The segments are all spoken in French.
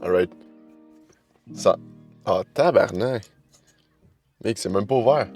Alright. Ça. Ah, tabarnak. Mec, c'est même pas ouvert.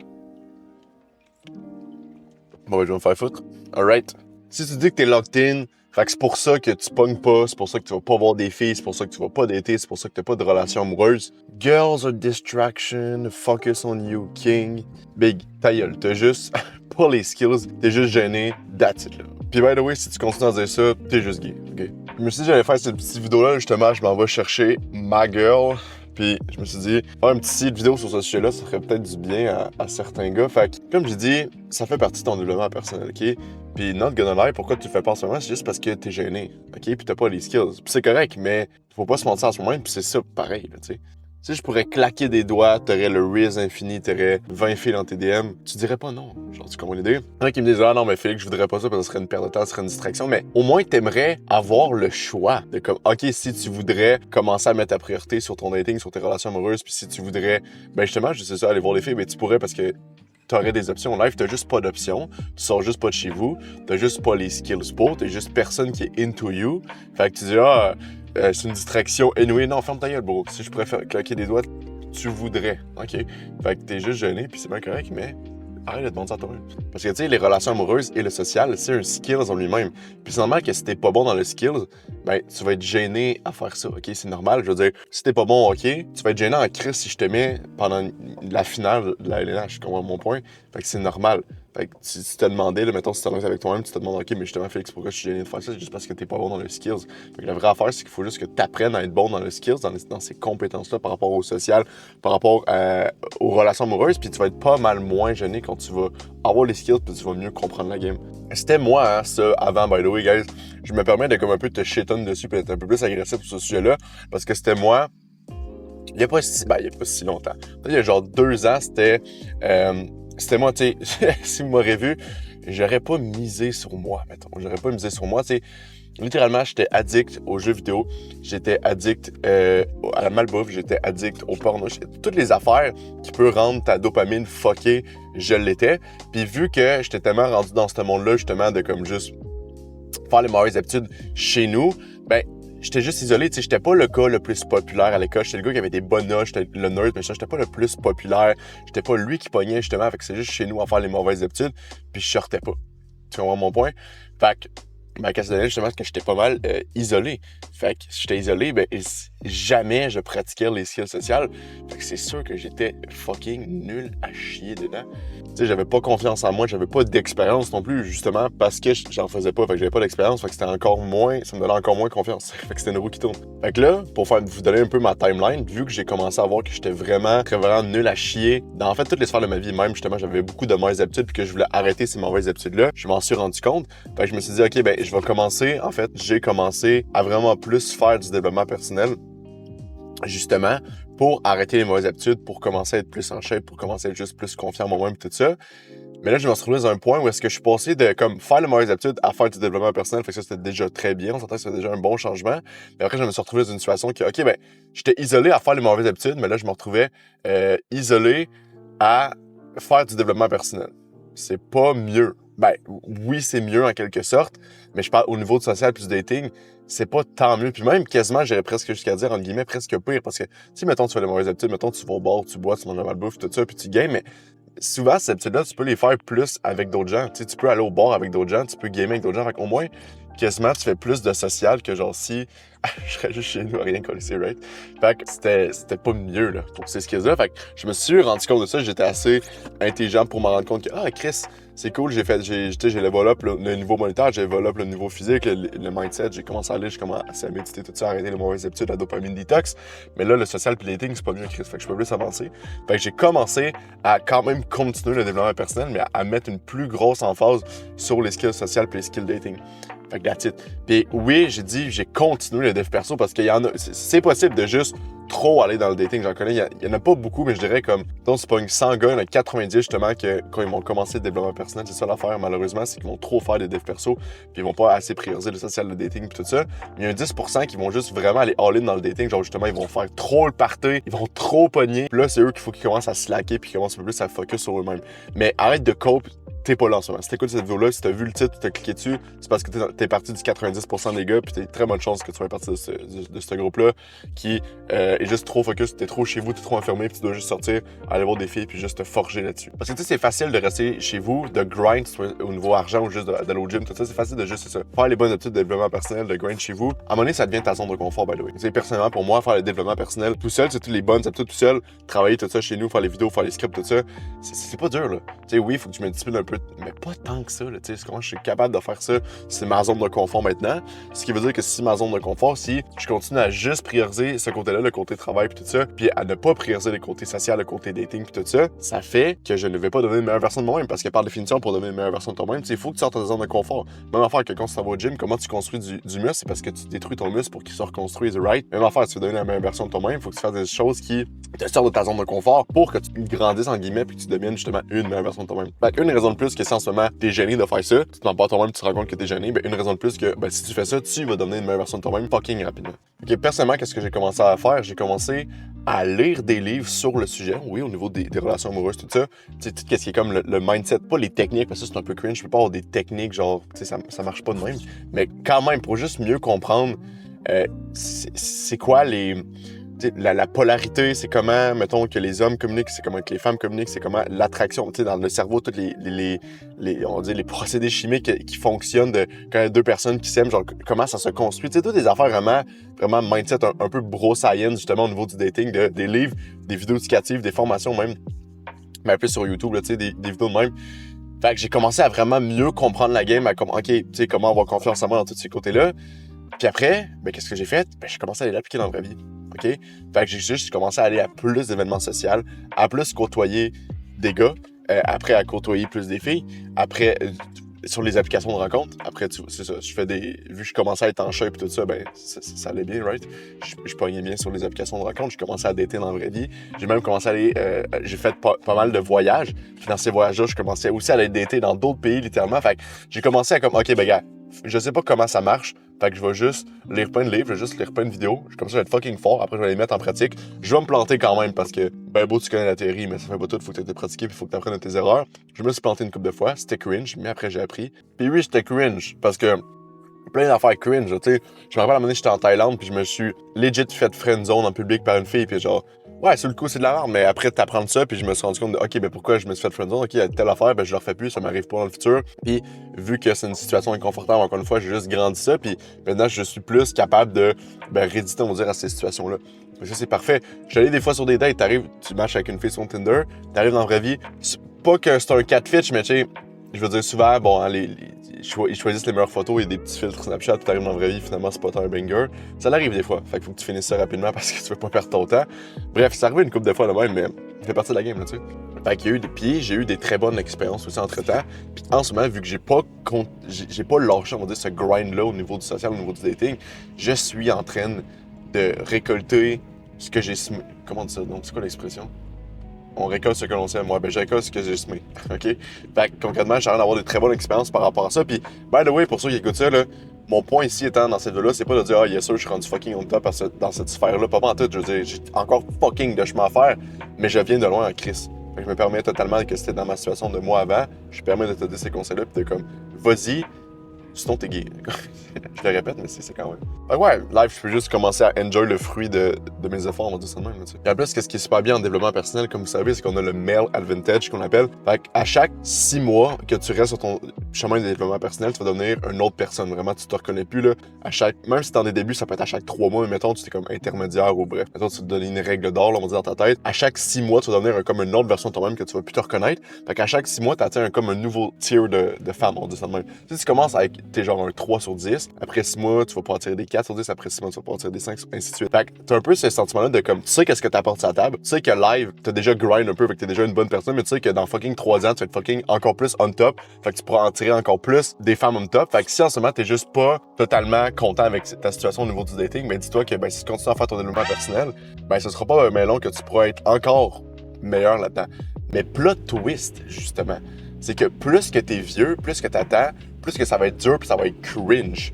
Bon, je vais me faire foutre. Alright. Si tu dis que t'es locked in, fait que c'est pour ça que tu pognes pas, c'est pour ça que tu vas pas voir des filles, c'est pour ça que tu vas pas dater, c'est pour ça que t'as pas de relation amoureuse. Girls are distraction, focus on you, king. Big, ta gueule, t'as juste pas les skills, t'es juste gêné, that's it là. Puis by the way, si tu continues à dire ça, t'es juste gay, ok? Je me suis dit que j'allais faire cette petite vidéo-là, justement, je m'en vais chercher ma girl. Puis je me suis dit, faire une petite vidéo sur ce sujet-là, ça ferait peut-être du bien à certains gars. Fait que, comme j'ai dit, ça fait partie de ton développement personnel, ok? Puis not gonna lie, pourquoi tu le fais pas en ce moment, c'est juste parce que t'es gêné, ok? Puis t'as pas les skills. Puis c'est correct, mais faut pas se mentir à ce moment, puis c'est ça pareil, tu sais. Tu sais, je pourrais claquer des doigts, t'aurais le Riz infini, t'aurais 20 filles dans tes DM. Tu dirais pas non. Genre, tu comprends l'idée? Il y en a qui me disent, ah non, mais Félix, je voudrais pas ça parce que ce serait une perte de temps, ce serait une distraction. Mais au moins, t'aimerais avoir le choix de comme, OK, si tu voudrais commencer à mettre ta priorité sur ton dating, sur tes relations amoureuses, puis si tu voudrais, ben justement, je sais ça, aller voir les filles, mais tu pourrais parce que t'aurais des options. Live, t'as juste pas d'options. Tu sors juste pas de chez vous. T'as juste pas les skills pour. T'as juste personne qui est into you. Fait que tu dis, c'est une distraction. Anyway, non, ferme ta gueule, bro. Si je préfère claquer des doigts, tu voudrais. OK? Fait que t'es juste gêné, puis c'est bien correct, mais arrête de te mentir à toi-même. Parce que, tu sais, les relations amoureuses et le social, c'est un skills en lui-même. Puis c'est normal que si t'es pas bon dans le skills, ben, tu vas être gêné à faire ça, OK? C'est normal. Je veux dire, si t'es pas bon, OK, tu vas être gêné en crise si je te mets pendant la finale de la LNH, tu comprends mon point? Fait que c'est normal. Fait que tu te demandais, là, mettons, si t'es honnête avec toi-même, tu te demandes, OK, mais justement, Félix, pourquoi je suis gêné de faire ça? C'est juste parce que t'es pas bon dans le skills. Fait que la vraie affaire, c'est qu'il faut juste que t'apprennes à être bon dans le skills, dans ces compétences-là par rapport au social, par rapport aux relations amoureuses, puis tu vas être pas mal moins gêné quand tu vas avoir les skills, puis tu vas mieux comprendre la game. C'était moi, hein, ça, avant, by the way, guys. Je me permets de comme un peu te shit-on dessus, puis être un peu plus agressif sur ce sujet-là, parce que c'était moi. Il y a pas si longtemps. Il y a genre 2 ans, c'était moi, tu sais, si vous m'aurez vu, j'aurais pas misé sur moi, mettons. J'aurais pas misé sur moi, tu sais. Littéralement, j'étais addict aux jeux vidéo, j'étais addict à la malbouffe, j'étais addict au porno. Toutes les affaires qui peuvent rendre ta dopamine fuckée, je l'étais. Puis vu que j'étais tellement rendu dans ce monde-là, justement, de comme juste faire les mauvaises habitudes chez nous, ben j'étais juste isolé, tu sais, j'étais pas le gars le plus populaire à l'école, j'étais le gars qui avait des bonnes notes, j'étais le nerd, mais j'étais pas le plus populaire, j'étais pas lui qui pognait justement, fait que c'est juste chez nous à faire les mauvaises habitudes, puis je sortais pas. Tu comprends mon point? Fait que, ben, quand ça donnait justement que j'étais pas mal isolé. Fait que si j'étais isolé, ben jamais je pratiquais les skills sociales. Fait que c'est sûr que j'étais fucking nul à chier dedans. Tu sais, j'avais pas confiance en moi, j'avais pas d'expérience non plus, justement, parce que j'en faisais pas, fait que j'avais pas d'expérience, fait que c'était encore moins, ça me donnait encore moins confiance. Fait que c'était une roue qui tourne. Fait que là, pour vous donner un peu ma timeline, vu que j'ai commencé à voir que j'étais vraiment nul à chier, dans en fait toutes les sphères de ma vie, même justement, j'avais beaucoup de mauvaises habitudes, puis que je voulais arrêter ces mauvaises habitudes-là, je m'en suis rendu compte. Fait que je me suis dit, OK, ben, je vais commencer, en fait, j'ai commencé à vraiment plus faire du développement personnel, justement, pour arrêter les mauvaises habitudes, pour commencer à être plus en shape, pour commencer à être juste plus confiant en moi-même et tout ça. Mais là, je me suis retrouvé dans un point où est-ce que je suis passé de comme faire les mauvaises habitudes à faire du développement personnel. Fait que ça, c'était déjà très bien. On s'entend que c'était déjà un bon changement. Mais après, je me suis retrouvé dans une situation qui, OK, ben, j'étais isolé à faire les mauvaises habitudes, mais là, je me retrouvais isolé à faire du développement personnel. C'est pas mieux. Ben, oui, c'est mieux en quelque sorte, mais je parle au niveau de social plus dating, c'est pas tant mieux. Puis même, quasiment, j'irais presque jusqu'à dire, entre guillemets, presque pire, parce que, tu sais, mettons, tu fais les mauvaises habitudes, mettons, tu vas au bar, tu bois, tu manges la malbouffe, tout ça, puis tu games, mais souvent, ces habitudes-là, tu peux les faire plus avec d'autres gens. Tu sais, tu peux aller au bar avec d'autres gens, tu peux gamer avec d'autres gens, fait qu'au moins, quasiment, tu fais plus de social que genre si je serais juste chez nous à rien coller, right? Fait que c'était pas mieux, là, pour ces skills-là. Fait que je me suis rendu compte de ça, j'étais assez intelligent pour me rendre compte que, ah, Chris, c'est cool, j'ai level up le niveau monétaire, j'ai level up le niveau physique, le mindset, j'ai commencé à aller, j'ai commencé à méditer, tout ça, arrêter les mauvaises habitudes, la dopamine detox. Mais là, le social puis le dating, c'est pas mieux, Chris. Fait que je peux plus avancer. Fait que j'ai commencé à quand même continuer le développement personnel, mais à mettre une plus grosse emphase sur les skills sociales puis les skills dating. Fait que that's it. Puis oui, j'ai continué le dev perso parce qu'il y en a, c'est possible de juste trop aller dans le dating. J'en connais, il y en a pas beaucoup, mais je dirais comme, donc c'est pas une 100 gars, il y en a 90 justement que quand ils vont commencer le développement personnel, c'est ça l'affaire malheureusement, c'est qu'ils vont trop faire des devs perso, puis ils vont pas assez prioriser le social, le dating puis tout ça. Il y a un 10% qui vont juste vraiment aller all-in dans le dating, genre justement ils vont faire trop le party, ils vont trop pogner. Puis là c'est eux qu'il faut qu'ils commencent à slacker puis qu'ils commencent un peu plus à focus sur eux-mêmes. Mais arrête de cope t'es pas là en ce moment. Si t'écoutes cette vidéo-là, si t'as vu le titre, tu t'as cliqué dessus, c'est parce que t'es parti du 90% des gars, puis t'as très bonne chance que tu sois parti de ce groupe-là qui est juste trop focus, t'es trop chez vous, t'es trop enfermé, puis tu dois juste sortir, aller voir des filles, puis juste te forger là-dessus. Parce que tu sais, c'est facile de rester chez vous, de grind soit au niveau argent ou juste d'aller au gym, tout ça, c'est facile de juste, c'est ça, faire les bonnes habitudes de développement personnel, de grind chez vous. À un moment donné, ça devient ta zone de confort, by the way. Tu sais, personnellement, pour moi, faire le développement personnel tout seul, c'est toutes les bonnes habitudes tout seul, travailler tout ça chez nous, faire les vidéos, faire les scripts, tout ça, c'est pas dur, là. Tu sais, oui, il faut que je me discipline un peu, mais pas tant que ça, là. Tu sais, comment je suis capable de faire ça, c'est ma zone de confort maintenant. Ce qui veut dire que si ma zone de confort, si je continue à juste prioriser ce côté-là, le côté travail puis tout ça, puis à ne pas prioriser le côté social, le côté dating puis tout ça, ça fait que je ne vais pas devenir une meilleure version de moi-même. Parce que par définition, pour devenir une meilleure version de toi-même, il faut que tu sortes de ta zone de confort. Même affaire que quand tu vas au gym, comment tu construis du muscle, c'est parce que tu détruis ton muscle pour qu'il se reconstruise, right? Même affaire, tu veux devenir la meilleure version de toi-même, il faut que tu fasses des choses qui te sortent de ta zone de confort pour que tu grandisses en guillemets puis que tu deviennes justement une meilleure version de toi-même. Fait une raison de plus que si en ce moment t'es gêné de faire ça, tu te mens pas toi-même, tu te rends compte que t'es gêné, ben une raison de plus que si tu fais ça, tu vas devenir une meilleure version de toi-même fucking rapidement. Ok, personnellement, qu'est-ce que j'ai commencé à faire? J'ai commencé à lire des livres sur le sujet, oui, au niveau des relations amoureuses, tout ça. Tu sais, tout ce qui est comme le mindset, pas les techniques, parce que c'est un peu cringe, je peux pas avoir des techniques, genre, tu sais, ça marche pas de même, mais quand même, pour juste mieux comprendre c'est quoi la polarité, c'est comment, mettons, que les hommes communiquent, c'est comment que les femmes communiquent, c'est comment l'attraction, tu sais, dans le cerveau, tous on va dire, les procédés chimiques qui fonctionnent quand il y a deux personnes qui s'aiment, genre, comment ça se construit, tu sais, toutes des affaires vraiment mindset, un peu bro science, justement, au niveau du dating, des livres, des vidéos éducatives, des formations même, mais un peu sur YouTube, là, tu sais, des vidéos de même. Fait que j'ai commencé à vraiment mieux comprendre la game, OK, tu sais, comment avoir confiance en moi dans tous ces côtés-là. Puis après, qu'est-ce que j'ai fait? J'ai commencé à aller l'appliquer dans la vraie vie. OK? Fait que j'ai juste commencé à aller à plus d'événements sociaux, à plus côtoyer des gars, après à côtoyer plus des filles, après sur les applications de rencontres. Après, c'est ça, vu que je commençais à être en shape et tout ça, ça allait bien, right? Je pognais bien sur les applications de rencontres, je commençais à dater dans la vraie vie. J'ai même commencé à aller, j'ai fait pas mal de voyages. Puis dans ces voyages-là, je commençais aussi à aller dater dans d'autres pays, littéralement. Fait que j'ai commencé à OK, gars, je sais pas comment ça marche, fait que je vais juste lire plein de livres, je vais juste lire plein de vidéos. Comme ça, je vais être fucking fort. Après, je vais les mettre en pratique. Je vais me planter quand même parce que, beau, tu connais la théorie, mais ça fait pas tout. Faut que tu aies pratiqué puis faut que tu apprennes de tes erreurs. Je me suis planté une couple de fois. C'était cringe, mais après, j'ai appris. Puis oui, j'étais cringe parce que plein d'affaires cringe, tu sais. Je me rappelle à un moment donné, j'étais en Thaïlande puis je me suis legit fait friendzone en public par une fille puis genre, ouais, sur le coup, c'est de la merde, mais après t'apprendre ça, puis je me suis rendu compte de, OK, pourquoi je me suis fait friendzone? OK, il y a telle affaire, je le refais plus, ça m'arrive pas dans le futur. Puis, vu que c'est une situation inconfortable, encore une fois, j'ai juste grandi ça, puis maintenant, je suis plus capable de, réditer, on va dire, à ces situations-là. Donc ça, c'est parfait. Je suis allé des fois sur des dates, tu matches avec une fille sur Tinder, t'arrives dans la vraie vie, c'est pas que c'est un catfish, mais tu sais, je veux dire, souvent, ils choisissent les meilleures photos, il y a des petits filtres Snapchat, tu arrives dans la vraie vie, finalement, c'est pas un banger. Ça l'arrive des fois, fait qu'il faut que tu finisses ça rapidement parce que tu veux pas perdre ton temps. Bref, ça arrive une couple de fois de même, mais ça fait partie de la game, là, tu sais. Fait qu'il y a eu j'ai eu des très bonnes expériences aussi entre-temps. Puis en ce moment, vu que j'ai pas lâché, on va dire, ce grind-là au niveau du social, au niveau du dating, je suis en train de récolter ce que j'ai semé. Comment on dit ça? Donc, c'est quoi l'expression? On récolte ce que l'on sème. Moi, je récolte ce que j'ai semé. OK? Fait que concrètement, j'ai l'air d'avoir de très bonnes expériences par rapport à ça. Puis, by the way, pour ceux qui écoutent ça, là, mon point ici étant dans cette vidéo-là, c'est pas de dire, yes, sûr, je suis rendu fucking on top dans cette sphère-là. Pas en tout. Je veux dire, j'ai encore fucking de chemin à faire, mais je viens de loin en crise. Fait que je me permets totalement que c'était dans ma situation de moi avant. Je me permets de te donner ces conseils-là, puis de comme, vas-y, sinon t'es gay. Je le répète, mais c'est quand même. Fait que ouais, live, je peux juste commencer à enjoy le fruit de mes efforts, on va dire ça de même. Et en plus, ce qui est super bien en développement personnel, comme vous savez, c'est qu'on a le male advantage qu'on appelle. Fait qu'à chaque 6 mois que tu restes sur ton chemin de développement personnel, tu vas devenir une autre personne. Vraiment, tu te reconnais plus, là. Même si t'es dans des débuts, ça peut être à chaque 3 mois, mais mettons, tu es comme intermédiaire ou bref. Mettons, tu te donnes une règle d'or, là, on va dire dans ta tête. À chaque 6 mois, tu vas devenir comme une autre version de toi-même que tu vas plus te reconnaître. Fait qu'à chaque 6 mois, tu atteins comme un nouveau tier de femme, on dit ça de même. Tu commences avec, t'es genre un 3 sur 10. Après 6 mois, tu vas pouvoir tirer des 4 sur 10. Après 6 mois, tu vas pouvoir tirer des 5, ainsi de suite. Fait que t'as un peu ce sentiment-là de comme, tu sais qu'est-ce que t'apportes à la table. Tu sais que live, t'as déjà grind un peu, fait que t'es déjà une bonne personne, mais tu sais que dans fucking 3 ans, tu vas être fucking encore plus on top. Fait que tu pourras en tirer encore plus des femmes on top. Fait que si en ce moment, t'es juste pas totalement content avec ta situation au niveau du dating, dis-toi que si tu continues à faire ton développement personnel, ce sera pas long que tu pourras être encore meilleur là-dedans. Mais plot twist, justement, c'est que plus que t'es vieux, plus que t'attends, plus que ça va être dur puis ça va être cringe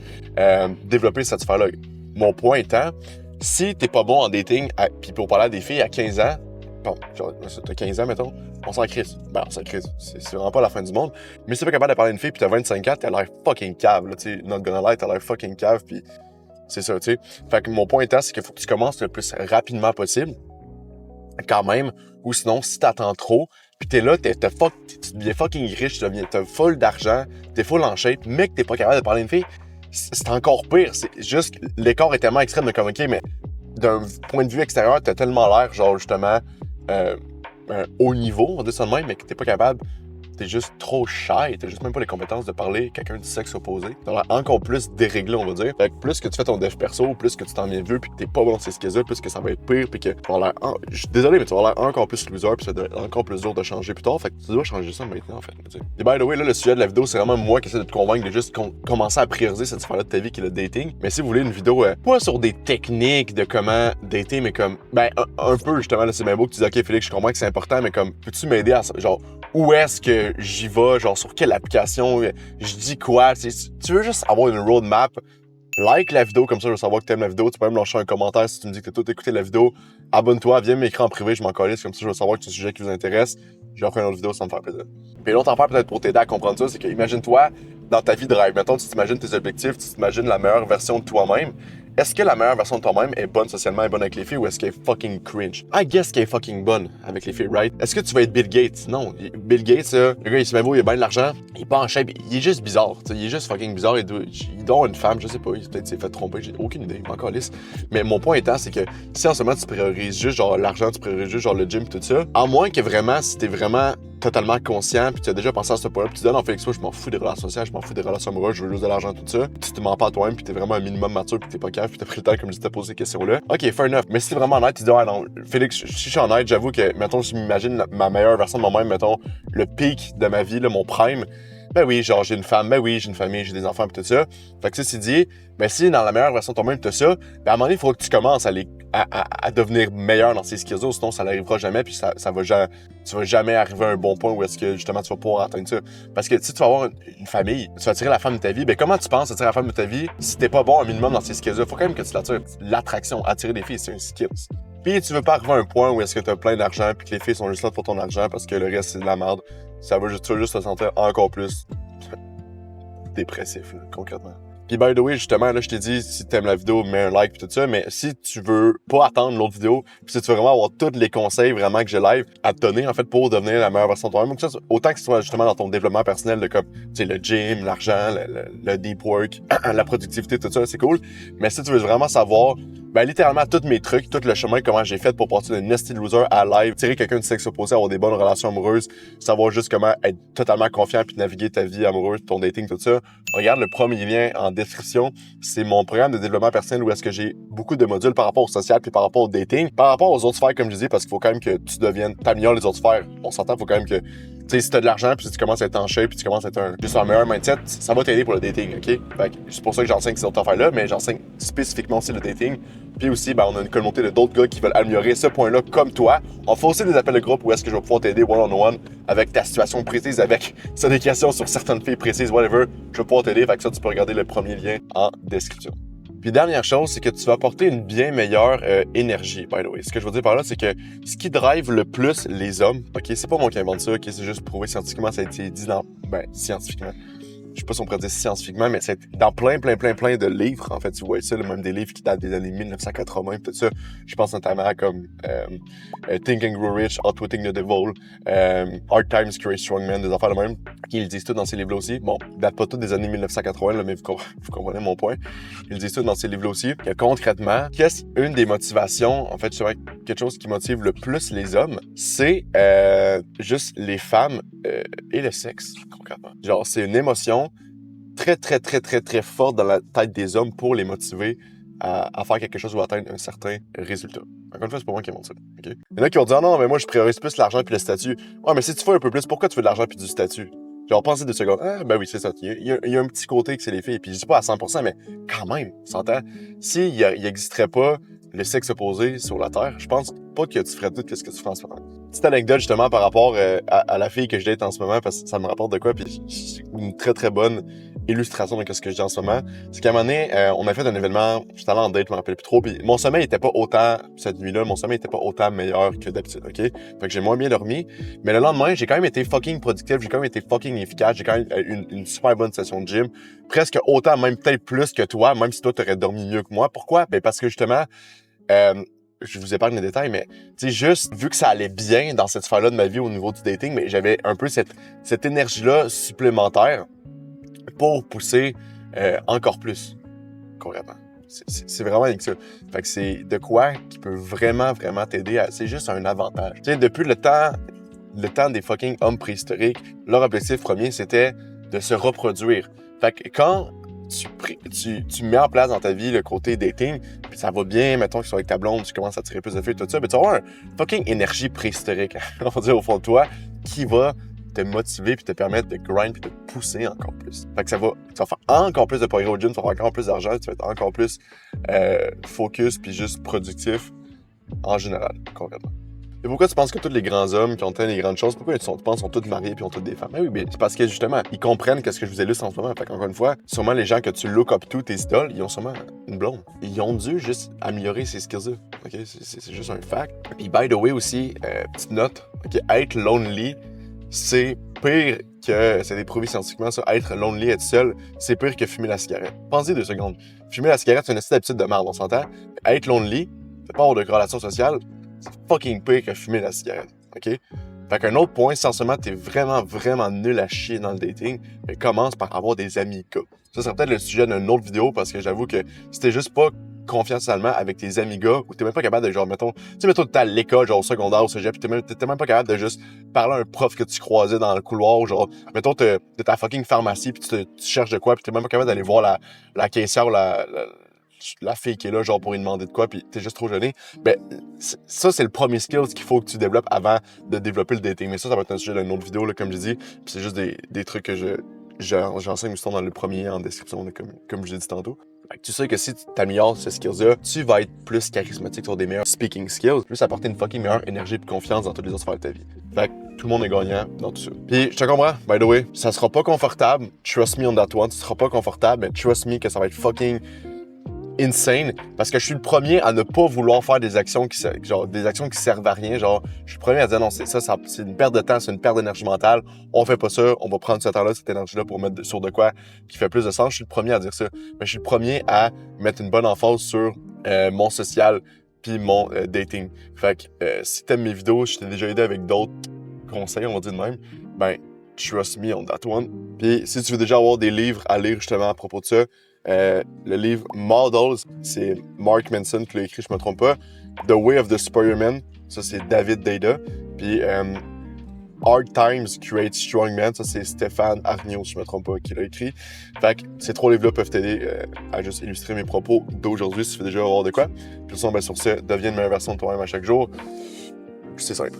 développer cette sphère-là. Mon point étant, si t'es pas bon en dating puis pour parler à des filles à 15 ans, bon, genre, t'as 15 ans, mettons, on s'en crisse. Ben, on s'en crisse. C'est vraiment pas la fin du monde. Mais si t'es pas capable de parler à une fille pis t'as 25 ans, t'as l'air fucking cave, là, tu sais. Not gonna lie, t'as l'air fucking cave pis c'est ça, tu sais. Fait que mon point étant, c'est qu'il faut que tu commences le plus rapidement possible, quand même, ou sinon, si t'attends trop, pis t'es là, tu deviens fucking riche, t'as full d'argent, t'es full en shape, mais que t'es pas capable de parler à une fille, c'est encore pire. C'est juste que l'écart est tellement extrême de comme, OK, mais d'un point de vue extérieur, t'as tellement l'air, genre, justement, un haut niveau, on va dire ça de même, mais que t'es pas capable, t'es juste trop shy, t'as juste même pas les compétences de parler à quelqu'un du sexe opposé. T'as l'air encore plus déréglé, on va dire. Fait que plus que tu fais ton dev perso, plus que tu t'en viens vieux, puis que t'es pas bon dans ces skills-là, plus que ça va être pire, puis que tu vas l'air... Je suis désolé, mais tu vas avoir l'air encore plus loser, puis ça va être encore plus dur de changer plus tard. Fait que tu dois changer ça maintenant, en fait. Et by the way, là, le sujet de la vidéo, c'est vraiment moi qui essaie de te convaincre de juste commencer à prioriser cette sphère-là de ta vie qui est le dating. Mais si vous voulez une vidéo, pas sur des techniques de comment dater, mais comme, ben, un peu, justement, là, c'est bien beau que tu dis, OK, Félix, je comprends que c'est important, mais comme, peux-tu m'aider à, genre, où est-ce que j'y vais, genre sur quelle application, je dis quoi, tu veux juste avoir une roadmap, like la vidéo, comme ça je veux savoir que t'aimes la vidéo, tu peux même lâcher un commentaire si tu me dis que t'as tout écouté la vidéo, abonne-toi, viens m'écrire en privé, je m'en calisse, comme ça je veux savoir que c'est un sujet qui vous intéresse, je vais faire une autre vidéo, ça me fait plaisir. Puis l'autre affaire peut-être pour t'aider à comprendre ça, c'est que imagine-toi dans ta vie de rêve, mettons tu t'imagines tes objectifs, tu t'imagines la meilleure version de toi-même. Est-ce que la meilleure version de toi-même est bonne socialement, est bonne avec les filles, ou est-ce qu'elle est fucking cringe? I guess qu'elle est fucking bonne avec les filles, right? Est-ce que tu vas être Bill Gates? Non. Bill Gates, le gars, il se met beau, il a bien de l'argent, il est pas en shape, il est juste bizarre, t'sais, il est juste fucking bizarre, il doit avoir une femme, je sais pas, peut-être s'est fait tromper, j'ai aucune idée, il m'en calisse. Mais mon point étant, c'est que si en ce moment tu priorises juste genre l'argent, tu priorises juste genre le gym tout ça, à moins que vraiment, si t'es vraiment totalement conscient, puis tu as déjà pensé à ce point-là, puis tu dis non, Félix, moi, je m'en fous des relations sociales, je m'en fous des relations amoureuses, je veux juste de l'argent, tout ça. Puis tu te mens pas à toi-même, puis t'es vraiment un minimum mature, puis t'es pas cave, puis t'as pris le temps, comme je disais, de poser ces questions-là. Ok, fair enough. Mais si t'es vraiment honnête, tu dis, ouais, non, Félix, si je suis honnête, j'avoue que, mettons, si je m'imagine ma meilleure version de moi-même, mettons, le pic de ma vie, là, mon prime, ben oui, genre, j'ai une femme, ben oui, j'ai une famille, j'ai des enfants, pis tout ça. Fait que ça, c'est dit, ben si dans la meilleure version de toi-même, t'as ça, ben à un moment donné, il faut que tu commences à devenir meilleur dans ces skills-là, sinon ça n'arrivera jamais, puis ça va jamais, tu vas jamais arriver à un bon point où est-ce que, justement, tu vas pouvoir atteindre ça. Parce que si tu vas avoir une famille, tu vas attirer la femme de ta vie, ben comment tu penses attirer la femme de ta vie si t'es pas bon un minimum dans ces skills-là? Faut quand même que tu l'attires. L'attraction, attirer des filles, c'est un skill. Puis tu veux pas arriver à un point où est-ce que t'as plein d'argent, puis que les filles sont juste là pour ton argent, parce que le reste, c'est de la merde. Tu vas juste te sentir encore plus dépressif, là, concrètement. Puis by the way, justement, là, je t'ai dit, si t'aimes la vidéo, mets un like pis tout ça, mais si tu veux pas attendre l'autre vidéo, pis si tu veux vraiment avoir tous les conseils vraiment que j'ai live à te donner, en fait, pour devenir la meilleure version de toi-même, autant que ce soit justement dans ton développement personnel, de comme, tu sais, le gym, l'argent, le deep work, la productivité, tout ça, c'est cool. Mais si tu veux vraiment savoir, ben, littéralement, tous mes trucs, tout le chemin, comment j'ai fait pour passer de nasty loser à live, tirer quelqu'un du sexe opposé, avoir des bonnes relations amoureuses, savoir juste comment être totalement confiant puis naviguer ta vie amoureuse, ton dating, tout ça. Regarde le premier lien en description. C'est mon programme de développement personnel où est-ce que j'ai beaucoup de modules par rapport au social puis par rapport au dating. Par rapport aux autres sphères, comme je disais, parce qu'il faut quand même que tu t'améliores les autres sphères. On s'entend, il faut quand même que, tu sais, si t'as de l'argent puis si tu commences à être en shape puis tu commences à être juste un meilleur mindset, ça va t'aider pour le dating, ok? Fait que c'est pour ça que j'enseigne ces autres affaires-là, mais j'enseigne spécifiquement aussi le dating. Puis aussi, ben, on a une communauté de d'autres gars qui veulent améliorer ce point-là comme toi. On fait aussi des appels de groupe où est-ce que je vais pouvoir t'aider one-on-one avec ta situation précise, avec ça des questions sur certaines filles précises, whatever. Je vais pouvoir t'aider, fait que ça, tu peux regarder le premier lien en description. Puis dernière chose, c'est que tu vas apporter une bien meilleure énergie, by the way. Ce que je veux dire par là, c'est que ce qui drive le plus les hommes, ok, c'est pas moi qui invente ça, ok, c'est juste prouvé scientifiquement, ça a été dit dans, scientifiquement. Je sais pas si on pourrait dire scientifiquement, mais c'est dans plein de livres. En fait, tu vois ça, même des livres qui datent des années 1980, tout ça. Je pense notamment à comme Think and Grow Rich, Outwitting the Devil, Hard Times Create Strong Men, des affaires de même. Ils le disent tout dans ces livres-là aussi. Bon, ils datent pas tous des années 1980, là, mais vous comprenez mon point. Ils le disent tout dans ces livres-là aussi. Que concrètement, qu'est-ce une des motivations, en fait, justement, quelque chose qui motive le plus les hommes, c'est juste les femmes et le sexe, concrètement. Genre, c'est une émotion très forte dans la tête des hommes pour les motiver à faire quelque chose ou atteindre un certain résultat. Encore une fois, c'est pas moi qui montre ça. Okay? Il y en a qui ont dit ah non, mais moi je priorise plus l'argent puis le statut. Ouais, mais si tu fais un peu plus, pourquoi tu veux de l'argent puis du statut? Genre, pensez 2 secondes. Ah, ben oui, c'est ça. Il y a un petit côté que c'est les filles. Puis je dis pas à 100%, mais quand même, tu s'entends? S'il y existerait pas le sexe opposé sur la Terre, je pense pas que tu ferais tout ce que tu fais en ce moment. Petite anecdote justement par rapport à la fille que je date en ce moment, parce que ça me rapporte de quoi, puis c'est une très très bonne illustration de ce que je dis en ce moment. C'est qu'à un moment donné, on a fait un événement, j'étais allé en date, je me rappelle plus trop, puis mon sommeil était pas autant, cette nuit-là, mon sommeil était pas autant meilleur que d'habitude, ok? Fait que j'ai moins bien dormi, mais le lendemain, j'ai quand même été fucking productif, j'ai quand même été fucking efficace, j'ai quand même une super bonne session de gym, presque autant, même peut-être plus que toi, même si toi t'aurais dormi mieux que moi. Pourquoi? Ben parce que justement, je vous épargne les détails, mais tu sais, juste vu que ça allait bien dans cette sphère-là de ma vie au niveau du dating, mais j'avais un peu cette énergie-là supplémentaire pour pousser encore plus, concrètement. C'est vraiment avec ça. Fait que c'est de quoi qui peut vraiment, vraiment t'aider. C'est juste un avantage. Tu sais, depuis le temps des fucking hommes préhistoriques, leur objectif premier, c'était de se reproduire. Fait que quand tu mets en place dans ta vie le côté dating, puis ça va bien, mettons que tu sois avec ta blonde, tu commences à tirer plus de filles, tout ça, mais tu vas avoir une fucking énergie préhistorique, on va dire au fond de toi, qui va te motiver puis te permettre de grind puis de pousser encore plus. Fait que tu vas faire encore plus de progrès au gym, tu vas faire encore plus d'argent, tu vas être encore plus focus puis juste productif en général, concrètement. Et pourquoi tu penses que tous les grands hommes qui ont atteint les grandes choses, pourquoi tu penses qu'ils sont tous mariés puis ont toutes des femmes? Ben oui, mais c'est parce que justement, ils comprennent qu'est-ce que je vous illustre en ce moment. Fait qu'encore une fois, sûrement les gens que tu look up to, tes idoles, ils ont sûrement une blonde. Ils ont dû juste améliorer ces skills-là. OK? C'est juste un fact. Et by the way aussi, petite note, OK? Être lonely, c'est pire que, c'est prouvé scientifiquement ça, être lonely, être seul, c'est pire que fumer la cigarette. Pensez 2 secondes. Fumer la cigarette, c'est une habitude de merde, on s'entend. Être lonely, c'est pas avoir de relation sociale, c'est fucking pire que fumer la cigarette, OK? Fait qu'un autre point, si en ce moment t'es vraiment, vraiment nul à chier dans le dating, mais commence par avoir des amis gars. Ça serait peut-être le sujet d'une autre vidéo, parce que j'avoue que si t'es juste pas confiant totalement avec tes amis gars, ou t'es même pas capable de genre, mettons, tu sais, mettons que t'es à l'école, genre au secondaire, au cégep, pis t'es même pas capable de juste parler à un prof que tu croisais dans le couloir, genre, mettons, t'es à fucking pharmacie, pis tu cherches de quoi, pis t'es même pas capable d'aller voir la caissière ou la fille qui est là, genre, pour lui demander de quoi, puis t'es juste trop gêné. Ben, ça, c'est le premier skill qu'il faut que tu développes avant de développer le dating. Mais ça va être un sujet d'une autre vidéo, là, comme je dis. Puis c'est juste des trucs que j'enseigne aussi dans le premier en description, là, comme je l'ai dit tantôt. Fait que tu sais que si tu t'améliores ces skills-là, tu vas être plus charismatique sur des meilleurs speaking skills, plus apporter une fucking meilleure énergie et confiance dans toutes les autres sphères de ta vie. Fait que tout le monde est gagnant dans tout ça. Puis je te comprends, by the way, ça sera pas confortable. Trust me on that one, ça sera pas confortable, mais trust me que ça va être fucking insane, parce que je suis le premier à ne pas vouloir faire des actions qui servent à rien. Genre, je suis le premier à dire non, c'est une perte de temps, c'est une perte d'énergie mentale. On fait pas ça, on va prendre ce temps-là, cette énergie-là pour mettre sur de quoi qui fait plus de sens. Je suis le premier à dire ça. Mais je suis le premier à mettre une bonne emphase sur mon social puis mon dating. Fait que si t'aimes mes vidéos, je t'ai déjà aidé avec d'autres conseils, on va dire de même, ben, trust me on that one. Puis si tu veux déjà avoir des livres à lire justement à propos de ça, le livre Models, c'est Mark Manson qui l'a écrit, je me trompe pas. The Way of the Superior Man, ça c'est David Deida. Puis Hard Times Create Strong Men, ça c'est Stéphane Arnaud, si je me trompe pas, qui l'a écrit. Fait que ces 3 livres-là peuvent t'aider à juste illustrer mes propos d'aujourd'hui si tu veux déjà avoir de quoi. Puis ben, sur ce, deviens une meilleure version de toi-même à chaque jour. C'est simple.